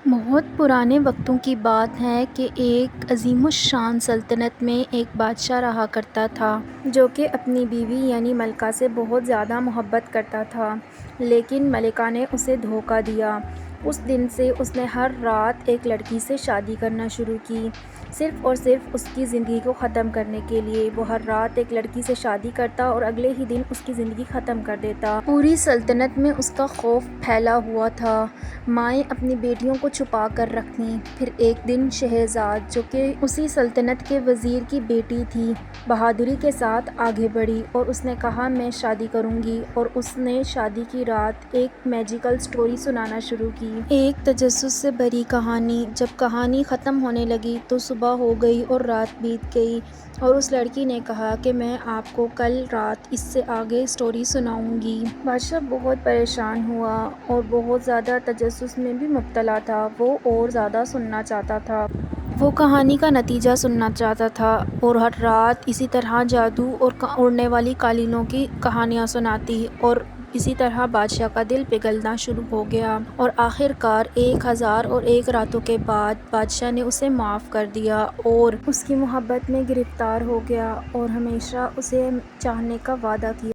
بہت پرانے وقتوں کی بات ہے کہ ایک عظیم الشان سلطنت میں ایک بادشاہ رہا کرتا تھا جو کہ اپنی بیوی یعنی ملکہ سے بہت زیادہ محبت کرتا تھا، لیکن ملکہ نے اسے دھوکہ دیا۔ اس دن سے اس نے ہر رات ایک لڑکی سے شادی کرنا شروع کی، صرف اور صرف اس کی زندگی کو ختم کرنے کے لیے۔ وہ ہر رات ایک لڑکی سے شادی کرتا اور اگلے ہی دن اس کی زندگی ختم کر دیتا۔ پوری سلطنت میں اس کا خوف پھیلا ہوا تھا۔ مائیں اپنی بیٹیوں کو چھپا کر رکھتیں۔ پھر ایک دن شہرزاد جو کہ اسی سلطنت کے وزیر کی بیٹی تھی، بہادری کے ساتھ آگے بڑھی اور اس نے کہا میں شادی کروں گی، اور اس نے شادی کی رات ایک میجیکل سٹوری سنانا شروع کی۔ ایک تجسس سے بھری کہانی۔ جب کہانی ختم ہونے لگی تو صبح ہو گئی اور رات بیت گئی، اور اس لڑکی نے کہا کہ میں آپ کو کل رات اس سے آگے سٹوری سناؤں گی۔ بادشاہ بہت پریشان ہوا اور بہت زیادہ تجسس میں بھی مبتلا تھا۔ وہ اور زیادہ سننا چاہتا تھا۔ وہ کہانی کا نتیجہ سننا چاہتا تھا اور ہر رات اسی طرح جادو اور اڑنے والی قالینوں کی کہانیاں سناتی، اور اسی طرح بادشاہ کا دل پگھلنا شروع ہو گیا، اور آخر کار 1001 راتوں کے بعد بادشاہ نے اسے معاف کر دیا اور اس کی محبت میں گرفتار ہو گیا اور ہمیشہ اسے چاہنے کا وعدہ کیا۔